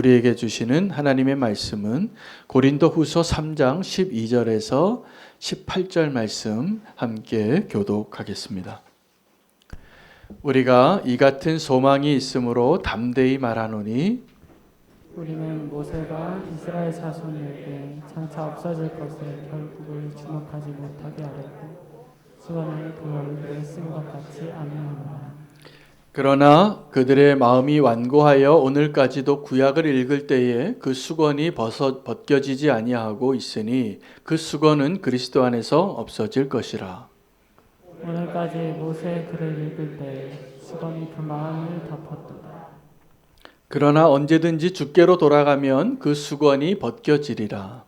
우리에게 주시는 하나님의 말씀은 고린도후서 3장 12절에서 18절 말씀 함께 교독하겠습니다. 우리가 이 같은 소망이 있으므로 담대히 말하노니 우리는 모세가 이스라엘 자손에게 장차 없어질 것을 결국을 주목하지 못하게 하려고 수건을 그 얼굴에 쓴 것 같이 아니하노라. 그러나 그들의 마음이 완고하여 오늘까지도 구약을 읽을 때에 그 수건이 벗겨지지 아니하고 있으니 그 수건은 그리스도 안에서 없어질 것이라. 오늘까지 모세의 글을 읽을 때 수건이 그 마음을 덮었도다. 그러나 언제든지 주께로 돌아가면 그 수건이 벗겨지리라.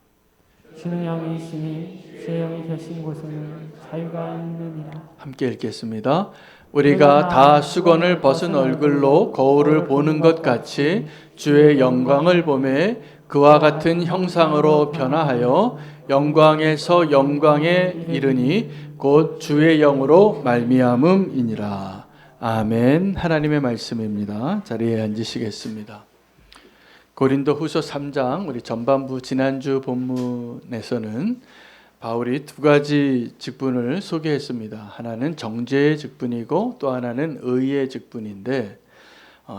주는 영이 있으니 주의 영이 계신 곳에는 자유가 있느니라. 함께 읽겠습니다. 우리가 다 수건을 벗은 얼굴로 거울을 보는 것 같이 주의 영광을 보매 그와 같은 형상으로 변화하여 영광에서 영광에 이르니 곧 주의 영으로 말미암음이니라. 아멘. 하나님의 말씀입니다. 자리에 앉으시겠습니다. 고린도후서 3장 우리 전반부 지난주 본문에서는 바울이 두 가지 직분을 소개했습니다. 하나는 정죄의 직분이고 또 하나는 의의 직분인데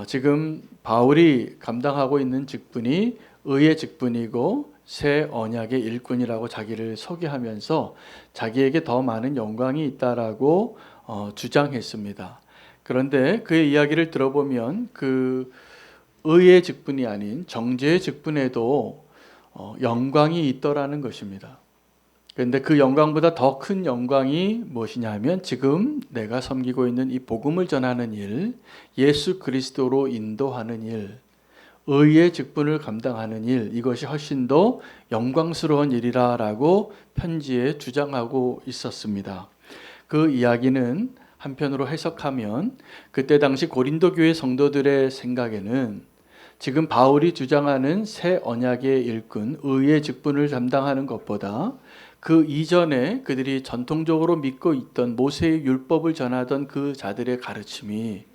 지금 바울이 감당하고 있는 직분이 의의 직분이고 새 언약의 일꾼이라고 자기를 소개하면서 자기에게 더 많은 영광이 있다라고 주장했습니다. 그런데 그의 이야기를 들어보면 그 의의 직분이 아닌 정죄의 직분에도 영광이 있더라는 것입니다. 그런데 그 영광보다 더 큰 영광이 무엇이냐 하면 지금 내가 섬기고 있는 이 복음을 전하는 일, 예수 그리스도로 인도하는 일, 의의 직분을 감당하는 일, 이것이 훨씬 더 영광스러운 일이라고 편지에 주장하고 있었습니다. 그 이야기는 한편으로 해석하면 그때 당시 고린도 교회 성도들의 생각에는 지금 바울이 주장하는 새 언약의 일꾼, 의의 직분을 담당하는 것보다 그 이전에 그들이 전통적으로 믿고 있던 모세의 율법을 전하던 그 자들의 가르침이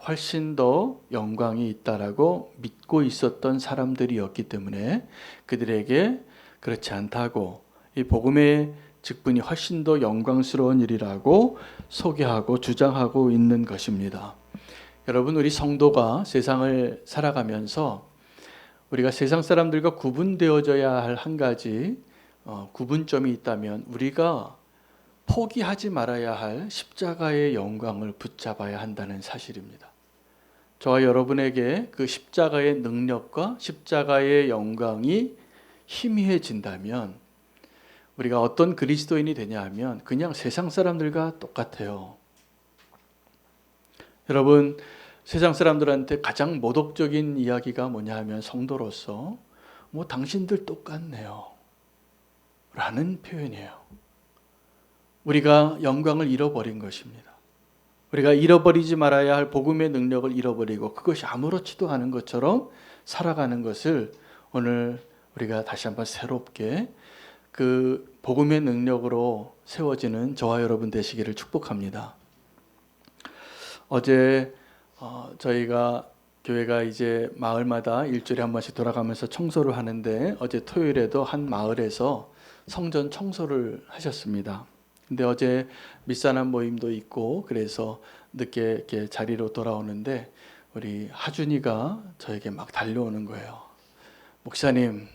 훨씬 더 영광이 있다라고 믿고 있었던 사람들이었기 때문에 그들에게 그렇지 않다고 이 복음의 직분이 훨씬 더 영광스러운 일이라고 소개하고 주장하고 있는 것입니다. 여러분, 우리 성도가 세상을 살아가면서 우리가 세상 사람들과 구분되어져야 할 한 가지 구분점이 있다면 우리가 포기하지 말아야 할 십자가의 영광을 붙잡아야 한다는 사실입니다. 저와 여러분에게 그 십자가의 능력과 십자가의 영광이 희미해진다면 우리가 어떤 그리스도인이 되냐 하면 그냥 세상 사람들과 똑같아요. 여러분, 세상 사람들한테 가장 모독적인 이야기가 뭐냐 하면 성도로서 당신들 똑같네요 라는 표현이에요. 우리가 영광을 잃어버린 것입니다. 우리가 잃어버리지 말아야 할 복음의 능력을 잃어버리고 그것이 아무렇지도 않은 것처럼 살아가는 것을 오늘 우리가 다시 한번 새롭게 그 복음의 능력으로 세워지는 저와 여러분 되시기를 축복합니다. 어제 저희가 교회가 이제 마을마다 일주일에 한 번씩 돌아가면서 청소를 하는데 어제 토요일에도 한 마을에서 성전 청소를 하셨습니다. 근데 어제 밑사람 모임도 있고 그래서 늦게 이렇게 자리로 돌아오는데 우리 하준이가 저에게 막 달려오는 거예요. 목사님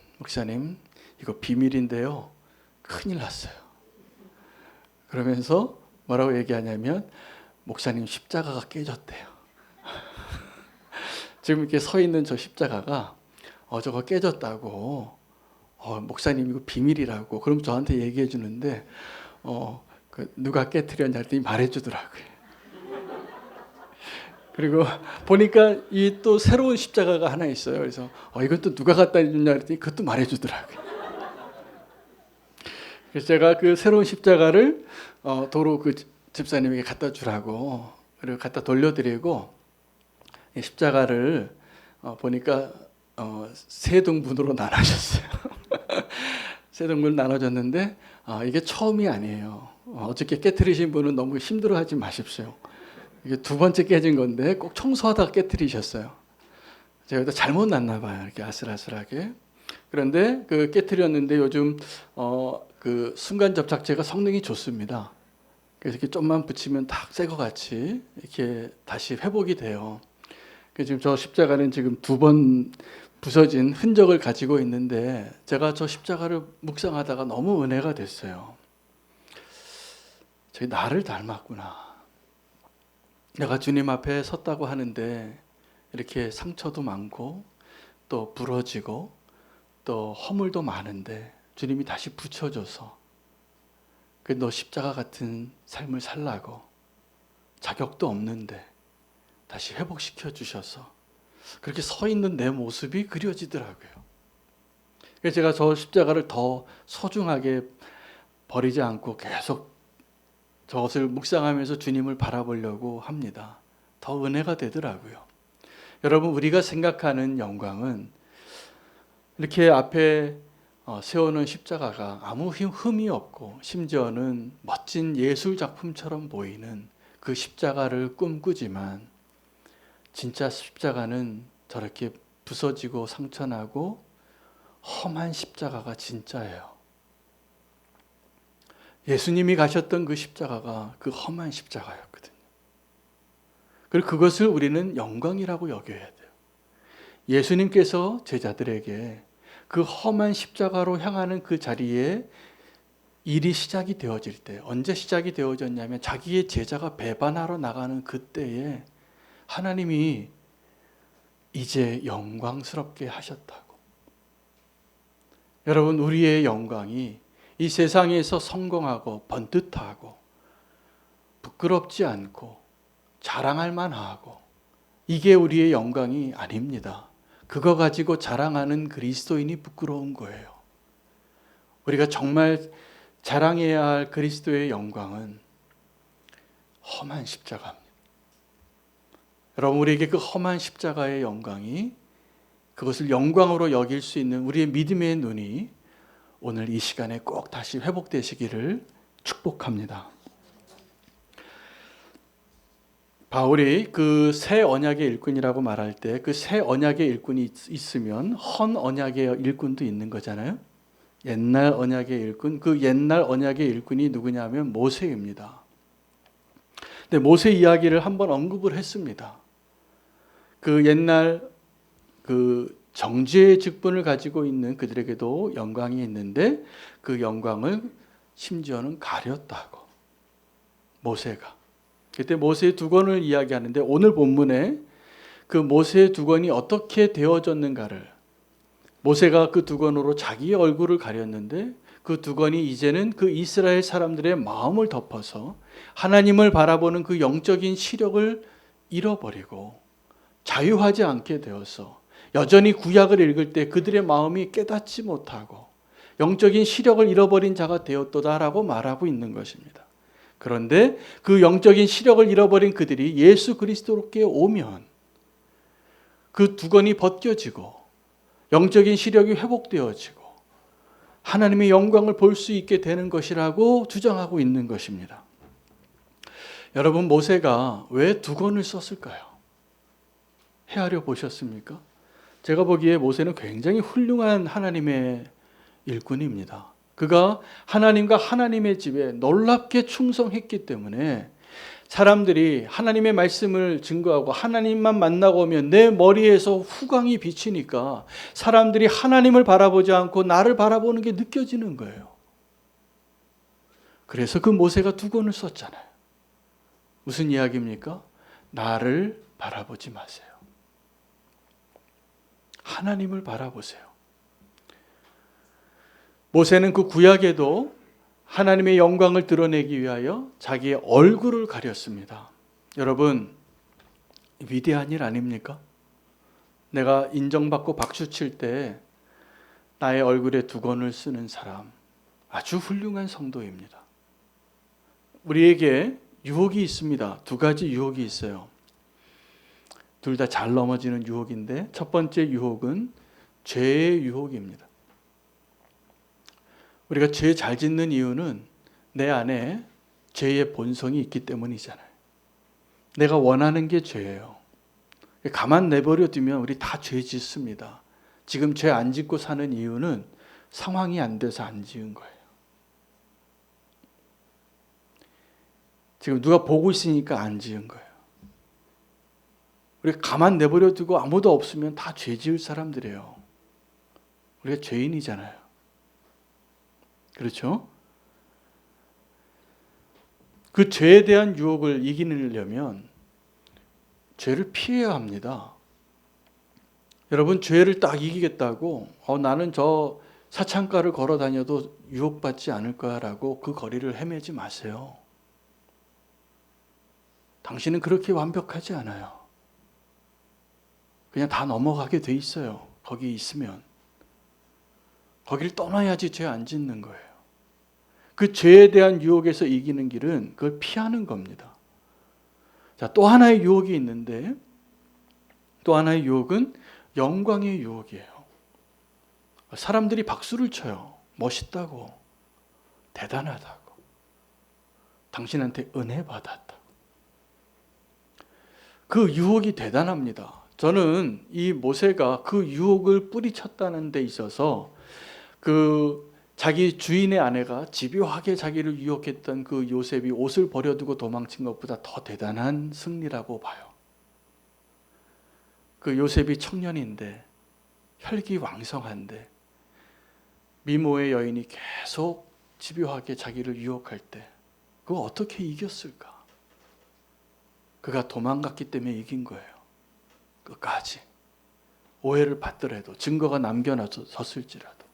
이거 비밀인데요. 큰일 났어요. 그러면서 뭐라고 얘기하냐면 목사님 십자가가 깨졌대요. 지금 이렇게 서 있는 저 십자가가 저거 깨졌다고. 목사님 이거 비밀이라고. 그럼 저한테 얘기해 주는데 누가 깨트렸냐 했더니 말해 주더라고요. 그리고 보니까 이 또 새로운 십자가가 하나 있어요. 그래서 이건 또 누가 갖다 줬냐 했더니 그것도 말해 주더라고요. 그래서 제가 그 새로운 십자가를 도로 그 집사님에게 갖다 주라고 그리고 갖다 돌려드리고 이 십자가를 보니까 세 등분으로 나눠졌어요. 세 등분 나눠졌는데 이게 처음이 아니에요. 어저께 깨트리신 분은 너무 힘들어하지 마십시오. 이게 두 번째 깨진 건데 꼭 청소하다가 깨트리셨어요. 제가 또 잘못 놨나 봐요. 이렇게 아슬아슬하게. 그런데 그 깨트렸는데 요즘 그 순간 접착제가 성능이 좋습니다. 그래서 이렇게 좀만 붙이면 딱 새 것 같이 이렇게 다시 회복이 돼요. 그래서 지금 저 십자가는 지금 2번 부서진 흔적을 가지고 있는데 제가 저 십자가를 묵상하다가 너무 은혜가 됐어요. 저기 나를 닮았구나. 내가 주님 앞에 섰다고 하는데 이렇게 상처도 많고 또 부러지고 또 허물도 많은데 주님이 다시 붙여줘서 너 십자가 같은 삶을 살라고 자격도 없는데 다시 회복시켜 주셔서 그렇게 서 있는 내 모습이 그려지더라고요. 그래서 제가 저 십자가를 더 소중하게 버리지 않고 계속 저것을 묵상하면서 주님을 바라보려고 합니다. 더 은혜가 되더라고요. 여러분, 우리가 생각하는 영광은 이렇게 앞에 세우는 십자가가 아무 흠이 없고 심지어는 멋진 예술 작품처럼 보이는 그 십자가를 꿈꾸지만 진짜 십자가는 저렇게 부서지고 상처나고 험한 십자가가 진짜예요. 예수님이 가셨던 그 십자가가 그 험한 십자가였거든요. 그리고 그것을 우리는 영광이라고 여겨야 돼요. 예수님께서 제자들에게 그 험한 십자가로 향하는 그 자리에 일이 시작이 되어질 때, 언제 시작이 되어졌냐면 자기의 제자가 배반하러 나가는 그때에 하나님이 이제 영광스럽게 하셨다고. 여러분, 우리의 영광이 이 세상에서 성공하고 번듯하고 부끄럽지 않고 자랑할 만하고 이게 우리의 영광이 아닙니다. 그거 가지고 자랑하는 그리스도인이 부끄러운 거예요. 우리가 정말 자랑해야 할 그리스도의 영광은 험한 십자가입니다. 여러분, 우리에게 그 험한 십자가의 영광이 그것을 영광으로 여길 수 있는 우리의 믿음의 눈이 오늘 이 시간에 꼭 다시 회복되시기를 축복합니다. 바울이 그 새 언약의 일꾼이라고 말할 때 그 새 언약의 일꾼이 있으면 헌 언약의 일꾼도 있는 거잖아요. 옛날 언약의 일꾼, 그 옛날 언약의 일꾼이 누구냐면 모세입니다. 근데 모세 이야기를 한번 언급을 했습니다. 그 옛날 그 정죄의 직분을 가지고 있는 그들에게도 영광이 있는데 그 영광을 심지어는 가렸다고. 모세가. 그때 모세의 두건을 이야기하는데 오늘 본문에 그 모세의 두건이 어떻게 되어졌는가를, 모세가 그 두건으로 자기의 얼굴을 가렸는데 그 두건이 이제는 그 이스라엘 사람들의 마음을 덮어서 하나님을 바라보는 그 영적인 시력을 잃어버리고 자유하지 않게 되어서 여전히 구약을 읽을 때 그들의 마음이 깨닫지 못하고 영적인 시력을 잃어버린 자가 되었도다라고 말하고 있는 것입니다. 그런데 그 영적인 시력을 잃어버린 그들이 예수 그리스도께 오면 그 두건이 벗겨지고 영적인 시력이 회복되어지고 하나님의 영광을 볼 수 있게 되는 것이라고 주장하고 있는 것입니다. 여러분, 모세가 왜 두건을 썼을까요? 헤아려 보셨습니까? 제가 보기에 모세는 굉장히 훌륭한 하나님의 일꾼입니다. 그가 하나님과 하나님의 집에 놀랍게 충성했기 때문에 사람들이 하나님의 말씀을 증거하고 하나님만 만나고 오면 내 머리에서 후광이 비치니까 사람들이 하나님을 바라보지 않고 나를 바라보는 게 느껴지는 거예요. 그래서 그 모세가 두건을 썼잖아요. 무슨 이야기입니까? 나를 바라보지 마세요. 하나님을 바라보세요. 모세는 그 구약에도 하나님의 영광을 드러내기 위하여 자기의 얼굴을 가렸습니다. 여러분, 위대한 일 아닙니까? 내가 인정받고 박수 칠 때 나의 얼굴에 두건을 쓰는 사람, 아주 훌륭한 성도입니다. 우리에게 유혹이 있습니다. 2가지 유혹이 있어요. 둘 다 잘 넘어지는 유혹인데 첫 번째 유혹은 죄의 유혹입니다. 우리가 죄 잘 짓는 이유는 내 안에 죄의 본성이 있기 때문이잖아요. 내가 원하는 게 죄예요. 가만 내버려 두면 우리 다 죄 짓습니다. 지금 죄 안 짓고 사는 이유는 상황이 안 돼서 안 지은 거예요. 지금 누가 보고 있으니까 안 지은 거예요. 우리 가만 내버려 두고 아무도 없으면 다 죄 지을 사람들이에요. 우리가 죄인이잖아요. 그렇죠? 그 죄에 대한 유혹을 이기려면 죄를 피해야 합니다. 여러분, 죄를 딱 이기겠다고 나는 저 사창가를 걸어 다녀도 유혹받지 않을 거야 라고 그 거리를 헤매지 마세요. 당신은 그렇게 완벽하지 않아요. 그냥 다 넘어가게 돼 있어요. 거기 있으면. 거기를 떠나야지 죄 안 짓는 거예요. 그 죄에 대한 유혹에서 이기는 길은 그걸 피하는 겁니다. 자, 또 하나의 유혹이 있는데, 또 하나의 유혹은 영광의 유혹이에요. 사람들이 박수를 쳐요. 멋있다고, 대단하다고, 당신한테 은혜 받았다고. 그 유혹이 대단합니다. 저는 이 모세가 그 유혹을 뿌리쳤다는 데 있어서 그 자기 주인의 아내가 집요하게 자기를 유혹했던 그 요셉이 옷을 버려두고 도망친 것보다 더 대단한 승리라고 봐요. 그 요셉이 청년인데 혈기왕성한데 미모의 여인이 계속 집요하게 자기를 유혹할 때 그거 어떻게 이겼을까? 그가 도망갔기 때문에 이긴 거예요. 끝까지. 오해를 받더라도 증거가 남겨놨었을지라도.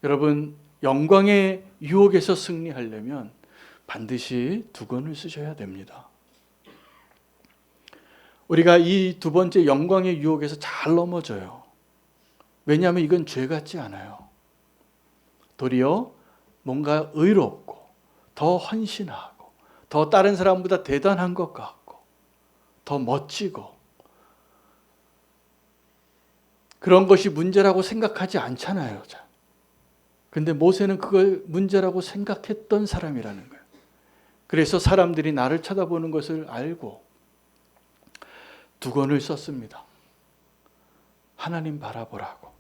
여러분, 영광의 유혹에서 승리하려면 반드시 두건을 쓰셔야 됩니다. 우리가 이 두 번째 영광의 유혹에서 잘 넘어져요. 왜냐하면 이건 죄 같지 않아요. 도리어 뭔가 의롭고 더 헌신하고 더 다른 사람보다 대단한 것 같고 더 멋지고 그런 것이 문제라고 생각하지 않잖아요. 근데 모세는 그걸 문제라고 생각했던 사람이라는 거예요. 그래서 사람들이 나를 쳐다보는 것을 알고 두건을 썼습니다. 하나님 바라보라고.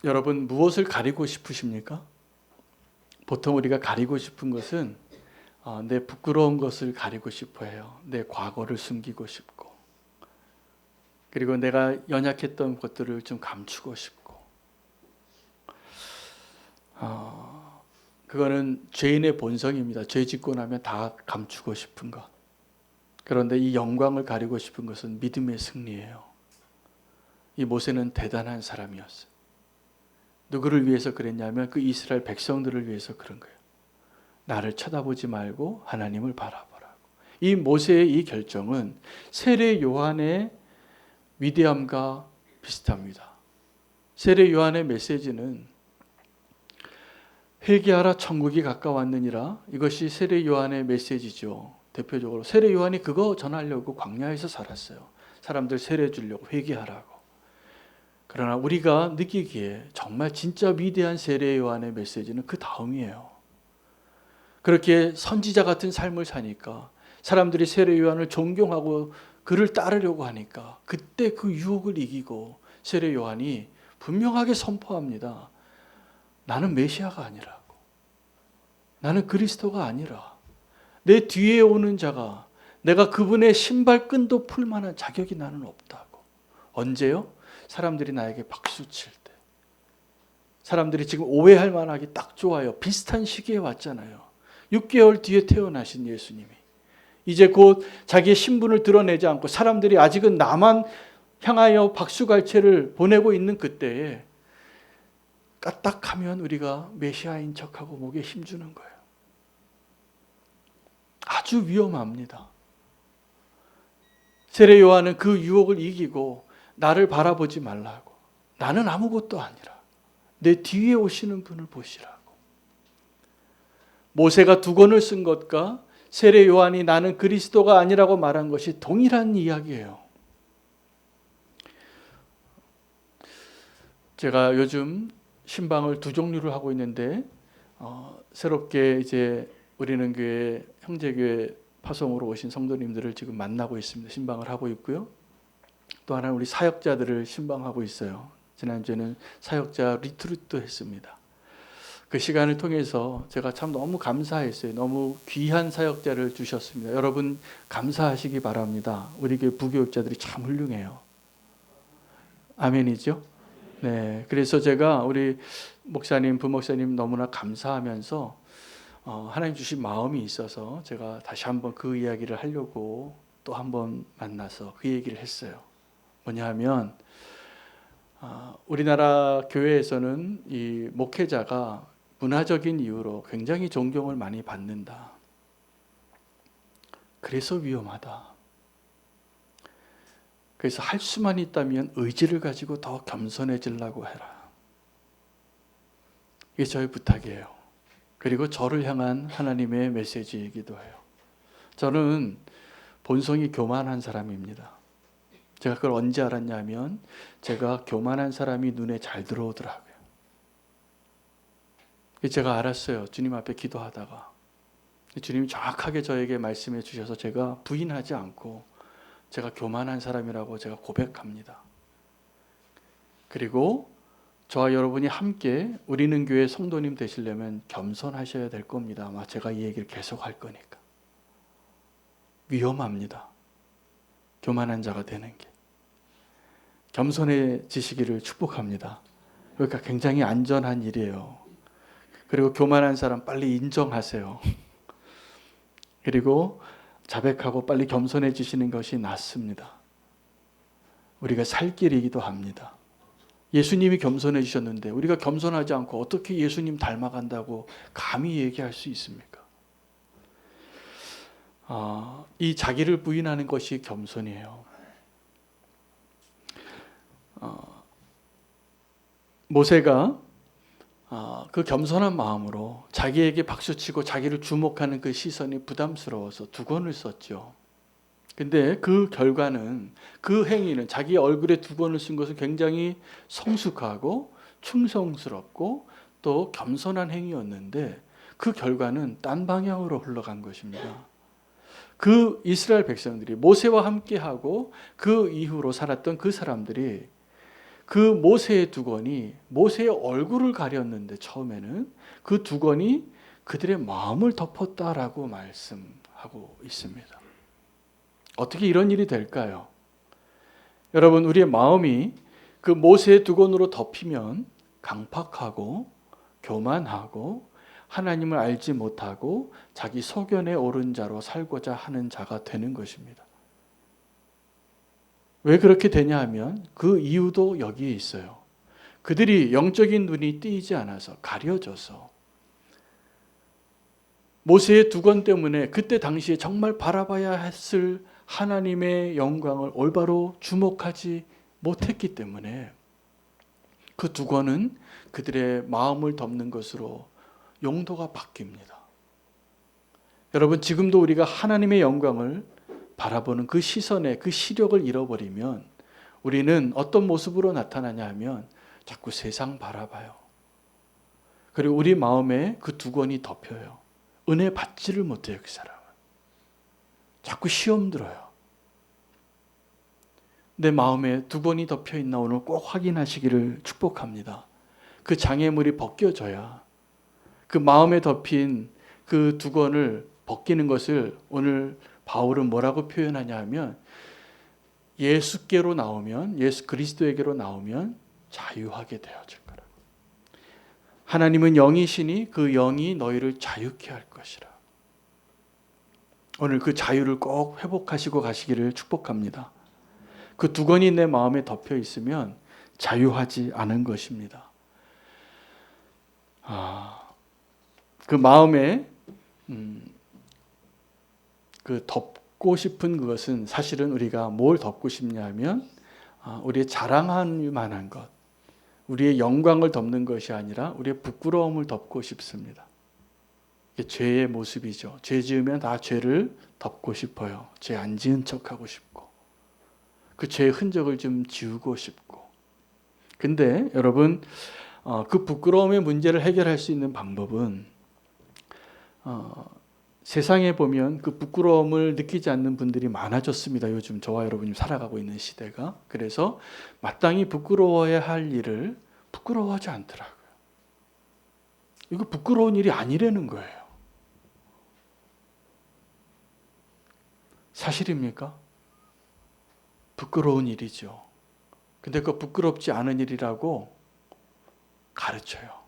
여러분, 무엇을 가리고 싶으십니까? 보통 우리가 가리고 싶은 것은 내 부끄러운 것을 가리고 싶어 해요. 내 과거를 숨기고 싶고 그리고 내가 연약했던 것들을 좀 감추고 싶고 그거는 죄인의 본성입니다. 죄 짓고 나면 다 감추고 싶은 것. 그런데 이 영광을 가리고 싶은 것은 믿음의 승리예요. 이 모세는 대단한 사람이었어요. 누구를 위해서 그랬냐면 그 이스라엘 백성들을 위해서 그런 거예요. 나를 쳐다보지 말고 하나님을 바라보라고. 이 모세의 이 결정은 세례 요한의 위대함과 비슷합니다. 세례 요한의 메시지는 회개하라 천국이 가까웠느니라. 이것이 세례 요한의 메시지죠. 대표적으로 세례 요한이 그거 전하려고 광야에서 살았어요. 사람들 세례 주려고 회개하라고. 그러나 우리가 느끼기에 정말 진짜 위대한 세례 요한의 메시지는 그 다음이에요. 그렇게 선지자 같은 삶을 사니까 사람들이 세례 요한을 존경하고 그를 따르려고 하니까 그때 그 유혹을 이기고 세례 요한이 분명하게 선포합니다. 나는 메시아가 아니라고. 나는 그리스도가 아니라 내 뒤에 오는 자가 내가 그분의 신발끈도 풀 만한 자격이 나는 없다고. 언제요? 사람들이 나에게 박수칠 때. 사람들이 지금 오해할 만하게 딱 좋아요. 비슷한 시기에 왔잖아요. 6개월 뒤에 태어나신 예수님이 이제 곧 자기의 신분을 드러내지 않고 사람들이 아직은 나만 향하여 박수갈채를 보내고 있는 그때에 까딱하면 우리가 메시아인 척하고 목에 힘주는 거예요. 아주 위험합니다. 세례 요한은 그 유혹을 이기고 나를 바라보지 말라고. 나는 아무것도 아니라 내 뒤에 오시는 분을 보시라고. 모세가 두건을 쓴 것과 세례 요한이 나는 그리스도가 아니라고 말한 것이 동일한 이야기예요. 제가 요즘 신방을 두 종류를 하고 있는데 새롭게 이제 우리는 교회 형제교회 파송으로 오신 성도님들을 지금 만나고 있습니다. 신방을 하고 있고요. 또 하나는 우리 사역자들을 신방하고 있어요. 지난주에는 사역자 리트리트 했습니다. 그 시간을 통해서 제가 참 너무 감사했어요. 너무 귀한 사역자를 주셨습니다. 여러분 감사하시기 바랍니다. 우리 교회 부교육자들이 참 훌륭해요. 아멘이죠? 네, 그래서 제가 우리 목사님, 부목사님 너무나 감사하면서 하나님 주신 마음이 있어서 제가 다시 한번 그 이야기를 하려고 또 한번 만나서 그 얘기를 했어요. 뭐냐 하면 우리나라 교회에서는 이 목회자가 문화적인 이유로 굉장히 존경을 많이 받는다. 그래서 위험하다. 그래서 할 수만 있다면 의지를 가지고 더 겸손해지려고 해라. 이게 저의 부탁이에요. 그리고 저를 향한 하나님의 메시지이기도 해요. 저는 본성이 교만한 사람입니다. 제가 그걸 언제 알았냐면 제가 교만한 사람이 눈에 잘 들어오더라고요. 제가 알았어요. 주님 앞에 기도하다가 주님이 정확하게 저에게 말씀해 주셔서 제가 부인하지 않고 제가 교만한 사람이라고 제가 고백합니다. 그리고 저와 여러분이 함께 우리는 교회 성도님 되시려면 겸손하셔야 될 겁니다. 아마 제가 이 얘기를 계속 할 거니까. 위험합니다. 교만한 자가 되는 게. 겸손해지시기를 축복합니다. 그러니까 굉장히 안전한 일이에요. 그리고 교만한 사람 빨리 인정하세요. 그리고 자백하고 빨리 겸손해지시는 것이 낫습니다. 우리가 살 길이기도 합니다. 예수님이 겸손해지셨는데 우리가 겸손하지 않고 어떻게 예수님 닮아간다고 감히 얘기할 수 있습니까? 이 자기를 부인하는 것이 겸손이에요. 모세가 그 겸손한 마음으로 자기에게 박수치고 자기를 주목하는 그 시선이 부담스러워서 두건을 썼죠. 근데 그 결과는, 그 행위는, 자기 얼굴에 두건을 쓴 것은 굉장히 성숙하고 충성스럽고 또 겸손한 행위였는데 그 결과는 딴 방향으로 흘러간 것입니다. 그 이스라엘 백성들이 모세와 함께하고 그 이후로 살았던 그 사람들이 그 모세의 두건이 모세의 얼굴을 가렸는데 처음에는 그 두건이 그들의 마음을 덮었다라고 말씀하고 있습니다. 어떻게 이런 일이 될까요? 여러분, 우리의 마음이 그 모세의 두건으로 덮이면 강팍하고 교만하고 하나님을 알지 못하고 자기 소견에 오른 자로 살고자 하는 자가 되는 것입니다. 왜 그렇게 되냐 하면 그 이유도 여기에 있어요. 그들이 영적인 눈이 띄지 않아서 가려져서 모세의 두건 때문에 그때 당시에 정말 바라봐야 했을 하나님의 영광을 올바로 주목하지 못했기 때문에 그 두건은 그들의 마음을 덮는 것으로 용도가 바뀝니다. 여러분, 지금도 우리가 하나님의 영광을 바라보는 그 시선에 그 시력을 잃어버리면 우리는 어떤 모습으로 나타나냐 하면 자꾸 세상 바라봐요. 그리고 우리 마음에 그 두건이 덮여요. 은혜 받지를 못해요, 그 사람은. 자꾸 시험 들어요. 내 마음에 두건이 덮여 있나 오늘 꼭 확인하시기를 축복합니다. 그 장애물이 벗겨져야 그 마음에 덮인 그 두건을 벗기는 것을 오늘 바울은 뭐라고 표현하냐 하면 예수께로 나오면, 예수 그리스도에게로 나오면 자유하게 되어질 거라고. 하나님은 영이시니 그 영이 너희를 자유케 할 것이라. 오늘 그 자유를 꼭 회복하시고 가시기를 축복합니다. 그 두건이 내 마음에 덮여 있으면 자유하지 않은 것입니다. 그 마음에 그 덮고 싶은 그것은 사실은 우리가 뭘 덮고 싶냐면 우리의 자랑할 만한 것, 우리의 영광을 덮는 것이 아니라 우리의 부끄러움을 덮고 싶습니다. 이게 죄의 모습이죠. 죄 지으면 다 죄를 덮고 싶어요. 죄 안 지은 척하고 싶고 그 죄의 흔적을 좀 지우고 싶고. 근데 여러분, 그 부끄러움의 문제를 해결할 수 있는 방법은 세상에 보면 그 부끄러움을 느끼지 않는 분들이 많아졌습니다. 요즘 저와 여러분이 살아가고 있는 시대가. 그래서 마땅히 부끄러워야 할 일을 부끄러워하지 않더라고요. 이거 부끄러운 일이 아니라는 거예요. 사실입니까? 부끄러운 일이죠. 근데 그 부끄럽지 않은 일이라고 가르쳐요.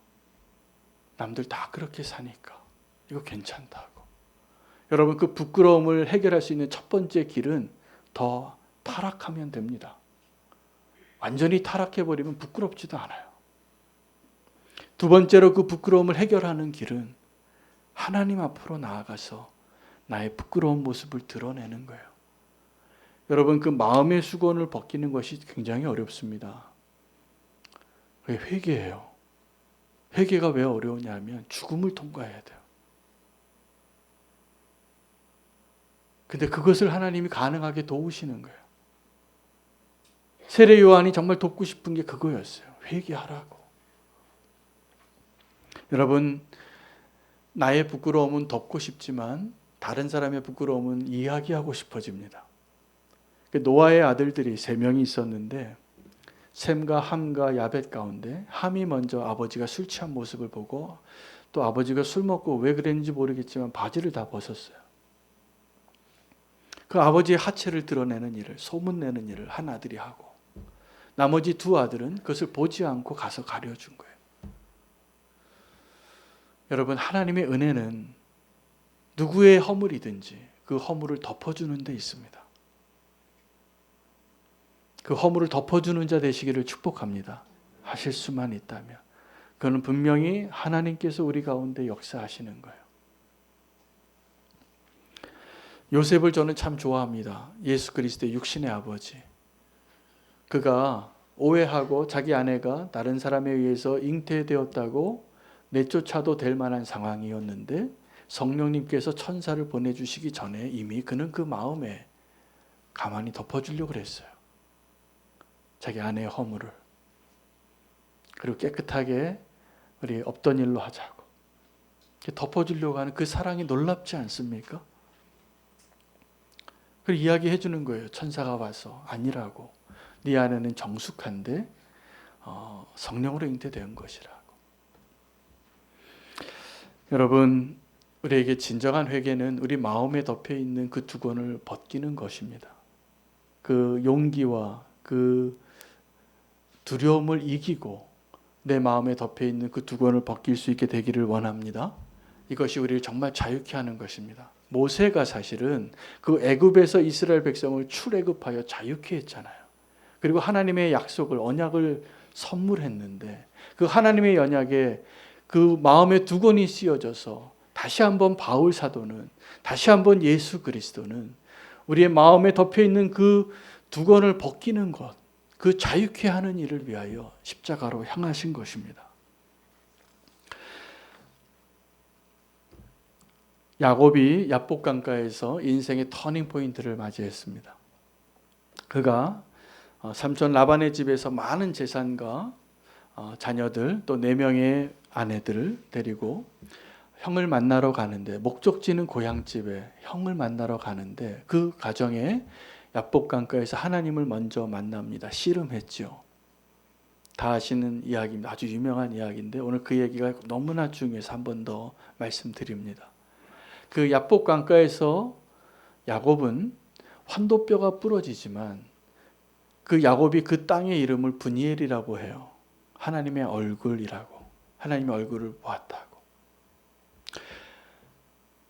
남들 다 그렇게 사니까 이거 괜찮다고. 여러분, 그 부끄러움을 해결할 수 있는 첫 번째 길은 더 타락하면 됩니다. 완전히 타락해버리면 부끄럽지도 않아요. 두 번째로 그 부끄러움을 해결하는 길은 하나님 앞으로 나아가서 나의 부끄러운 모습을 드러내는 거예요. 여러분, 그 마음의 수건을 벗기는 것이 굉장히 어렵습니다. 그게 회개예요. 회개가 왜 어려우냐면 죽음을 통과해야 돼요. 근데 그것을 하나님이 가능하게 도우시는 거예요. 세례 요한이 정말 돕고 싶은 게 그거였어요. 회개하라고. 여러분, 나의 부끄러움은 덮고 싶지만 다른 사람의 부끄러움은 이야기하고 싶어집니다. 노아의 아들들이 3명이 있었는데 셈과 함과 야벳 가운데 함이 먼저 아버지가 술 취한 모습을 보고 또 아버지가 술 먹고 왜 그랬는지 모르겠지만 바지를 다 벗었어요. 그 아버지의 하체를 드러내는 일을, 소문내는 일을 한 아들이 하고 나머지 2 아들은 그것을 보지 않고 가서 가려준 거예요. 여러분, 하나님의 은혜는 누구의 허물이든지 그 허물을 덮어주는 데 있습니다. 그 허물을 덮어주는 자 되시기를 축복합니다. 하실 수만 있다면. 그는 분명히 하나님께서 우리 가운데 역사하시는 거예요. 요셉을 저는 참 좋아합니다. 예수 그리스도의 육신의 아버지. 그가 오해하고 자기 아내가 다른 사람에 의해서 잉태되었다고 내쫓아도 될 만한 상황이었는데 성령님께서 천사를 보내주시기 전에 이미 그는 그 마음에 가만히 덮어주려고 그랬어요. 자기 아내의 허물을. 그리고 깨끗하게 우리 없던 일로 하자고. 덮어주려고 하는 그 사랑이 놀랍지 않습니까? 그리고 이야기해 주는 거예요. 천사가 와서 아니라고. 네 아내는 정숙한데 성령으로 잉태된 것이라고. 여러분, 우리에게 진정한 회개는 우리 마음에 덮여 있는 그 두건을 벗기는 것입니다. 그 용기와 그 두려움을 이기고 내 마음에 덮여 있는 그 두건을 벗길 수 있게 되기를 원합니다. 이것이 우리를 정말 자유케 하는 것입니다. 모세가 사실은 그 애굽에서 이스라엘 백성을 출애굽하여 자유케 했잖아요. 그리고 하나님의 약속을, 언약을 선물했는데 그 하나님의 언약에 그 마음의 두건이 씌어져서 다시 한번 바울 사도는, 다시 한번 예수 그리스도는 우리의 마음에 덮여 있는 그 두건을 벗기는 것, 그 자유케 하는 일을 위하여 십자가로 향하신 것입니다. 야곱이 야복강가에서 인생의 터닝 포인트를 맞이했습니다. 그가 삼촌 라반의 집에서 많은 재산과 자녀들 또 4명의 아내들을 데리고 형을 만나러 가는데, 목적지는 고향집에 형을 만나러 가는데 그 가정에 야복강가에서 하나님을 먼저 만납니다. 씨름했죠. 다 아시는 이야기입니다. 아주 유명한 이야기인데 오늘 그 얘기가 너무나 중요해서 한 번 더 말씀드립니다. 그 야복강가에서 야곱은 환도뼈가 부러지지만 그 야곱이 그 땅의 이름을 브니엘이라고 해요. 하나님의 얼굴이라고. 하나님의 얼굴을 보았다고.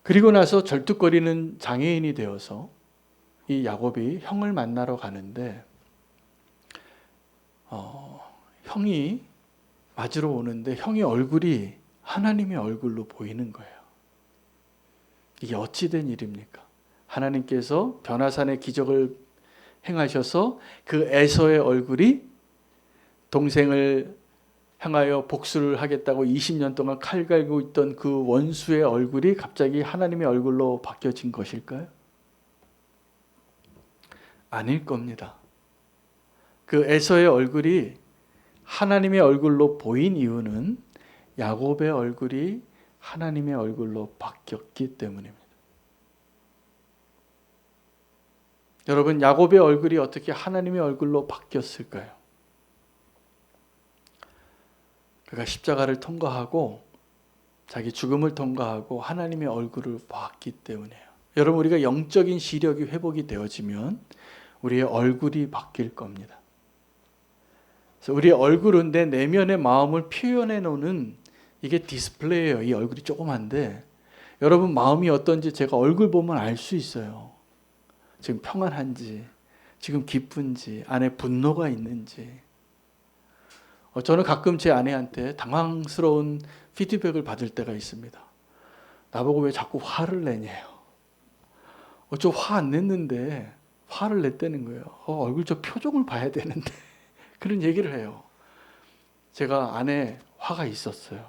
그리고 나서 절뚝거리는 장애인이 되어서 이 야곱이 형을 만나러 가는데 형이 맞으러 오는데 형의 얼굴이 하나님의 얼굴로 보이는 거예요. 이게 어찌된 일입니까? 하나님께서 변화산의 기적을 행하셔서 그 에서의 얼굴이 동생을 향하여 복수를 하겠다고 20년 동안 칼 갈고 있던 그 원수의 얼굴이 갑자기 하나님의 얼굴로 바뀌어진 것일까요? 아닐 겁니다. 그 에서의 얼굴이 하나님의 얼굴로 보인 이유는 야곱의 얼굴이 하나님의 얼굴로 바뀌었기 때문입니다. 여러분, 야곱의 얼굴이 어떻게 하나님의 얼굴로 바뀌었을까요? 그가 십자가를 통과하고 자기 죽음을 통과하고 하나님의 얼굴을 봤기 때문에요. 여러분, 우리가 영적인 시력이 회복이 되어지면 우리의 얼굴이 바뀔 겁니다. 그래서 우리의 얼굴은 내 내면의 마음을 표현해 놓는 이게 디스플레이예요. 이 얼굴이 조그만데 여러분 마음이 어떤지 제가 얼굴 보면 알 수 있어요. 지금 평안한지, 지금 기쁜지, 안에 분노가 있는지. 저는 가끔 제 아내한테 당황스러운 피드백을 받을 때가 있습니다. 나보고 왜 자꾸 화를 내냐요. 저 화 안 냈는데 화를 냈다는 거예요. 얼굴 저 표정을 봐야 되는데 그런 얘기를 해요. 제가 안에 화가 있었어요.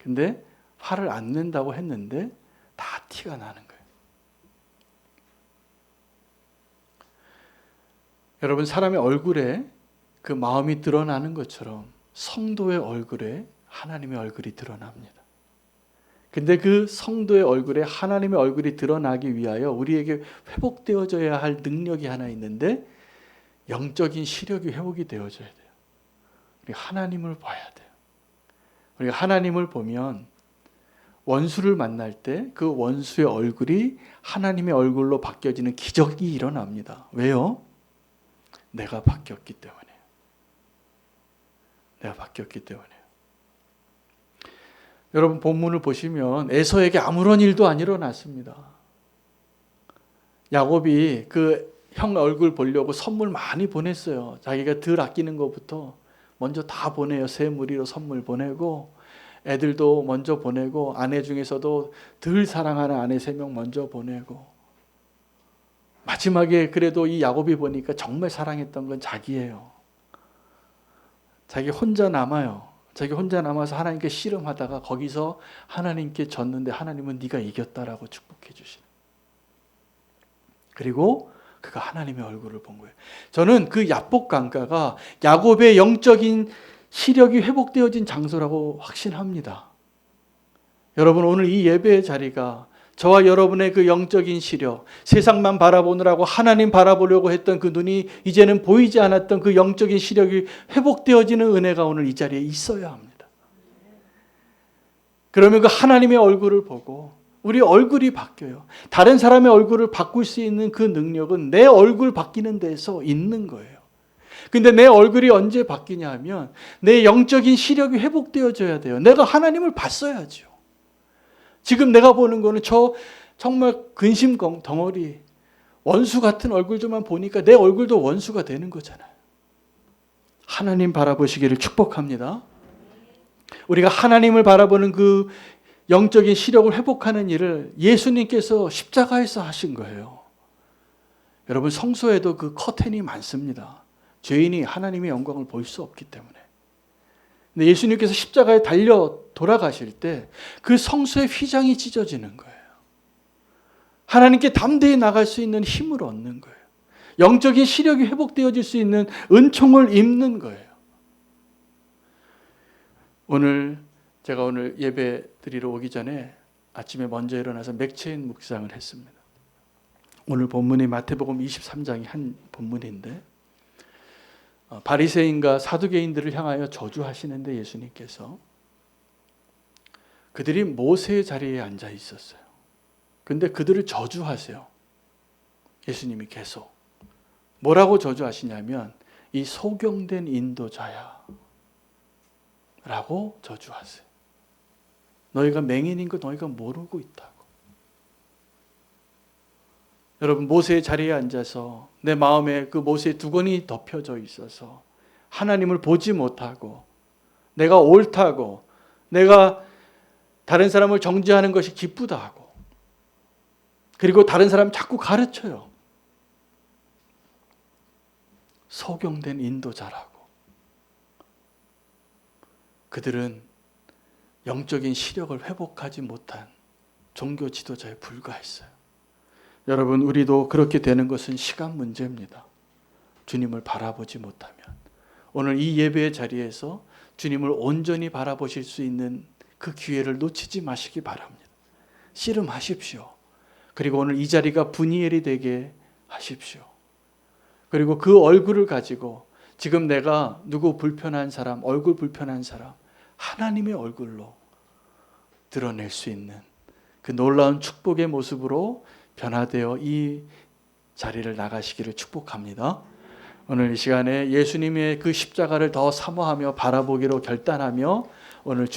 근데 화를 안 낸다고 했는데 다 티가 나는 거예요. 여러분, 사람의 얼굴에 그 마음이 드러나는 것처럼 성도의 얼굴에 하나님의 얼굴이 드러납니다. 근데 그 성도의 얼굴에 하나님의 얼굴이 드러나기 위하여 우리에게 회복되어져야 할 능력이 하나 있는데 영적인 시력이 회복이 되어져야 돼요. 우리가 하나님을 봐야 돼요. 우리가 하나님을 보면 원수를 만날 때 그 원수의 얼굴이 하나님의 얼굴로 바뀌어지는 기적이 일어납니다. 왜요? 내가 바뀌었기 때문에. 내가 바뀌었기 때문에. 여러분, 본문을 보시면 에서에게 아무런 일도 안 일어났습니다. 야곱이 그 형 얼굴 보려고 선물 많이 보냈어요. 자기가 덜 아끼는 것부터 먼저 다 보내요. 새 무리로 선물 보내고 애들도 먼저 보내고 아내 중에서도 덜 사랑하는 아내 3명 먼저 보내고 마지막에 그래도 이 야곱이 보니까 정말 사랑했던 건 자기예요. 자기 혼자 남아요. 자기 혼자 남아서 하나님께 씨름하다가 거기서 하나님께 졌는데 하나님은 네가 이겼다라고 축복해 주시는. 그리고 그가 하나님의 얼굴을 본 거예요. 저는 그 야복 강가가 야곱의 영적인 시력이 회복되어진 장소라고 확신합니다. 여러분, 오늘 이 예배의 자리가 저와 여러분의 그 영적인 시력, 세상만 바라보느라고 하나님 바라보려고 했던 그 눈이 이제는 보이지 않았던 그 영적인 시력이 회복되어지는 은혜가 오늘 이 자리에 있어야 합니다. 그러면 그 하나님의 얼굴을 보고 우리 얼굴이 바뀌어요. 다른 사람의 얼굴을 바꿀 수 있는 그 능력은 내 얼굴 바뀌는 데서 있는 거예요. 근데 내 얼굴이 언제 바뀌냐 하면 내 영적인 시력이 회복되어져야 돼요. 내가 하나님을 봤어야죠. 지금 내가 보는 거는 저 정말 근심 덩어리 원수 같은 얼굴들만 보니까 내 얼굴도 원수가 되는 거잖아요. 하나님 바라보시기를 축복합니다. 우리가 하나님을 바라보는 그 영적인 시력을 회복하는 일을 예수님께서 십자가에서 하신 거예요. 여러분, 성소에도 그 커튼이 많습니다. 죄인이 하나님의 영광을 볼 수 없기 때문에. 근데 예수님께서 십자가에 달려 돌아가실 때 그 성소의 휘장이 찢어지는 거예요. 하나님께 담대히 나갈 수 있는 힘을 얻는 거예요. 영적인 시력이 회복되어질 수 있는 은총을 입는 거예요. 제가 오늘 예배 드리러 오기 전에 아침에 먼저 일어나서 맥체인 묵상을 했습니다. 오늘 본문이 마태복음 23장이 한 본문인데 바리새인과 사두개인들을 향하여 저주하시는데 예수님께서 그들이 모세의 자리에 앉아 있었어요. 근데 그들을 저주하세요. 예수님이 계속. 뭐라고 저주하시냐면 이 소경된 인도자야 라고 저주하세요. 너희가 맹인인 거 너희가 모르고 있다고. 여러분, 모세의 자리에 앉아서 내 마음에 그 모세의 두건이 덮여져 있어서 하나님을 보지 못하고 내가 옳다고 내가 다른 사람을 정죄하는 것이 기쁘다 하고 그리고 다른 사람 자꾸 가르쳐요. 소경된 인도자라고. 그들은 영적인 시력을 회복하지 못한 종교 지도자에 불과했어요. 여러분, 우리도 그렇게 되는 것은 시간 문제입니다. 주님을 바라보지 못하면. 오늘 이 예배의 자리에서 주님을 온전히 바라보실 수 있는 그 기회를 놓치지 마시기 바랍니다. 씨름하십시오. 그리고 오늘 이 자리가 분이엘이 되게 하십시오. 그리고 그 얼굴을 가지고 지금 내가 누구 불편한 사람, 얼굴 불편한 사람, 하나님의 얼굴로 드러낼 수 있는 그 놀라운 축복의 모습으로 변화되어 이 자리를 나가시기를 축복합니다. 오늘 이 시간에 예수님의 그 십자가를 더 사모하며 바라보기로 결단하며 오늘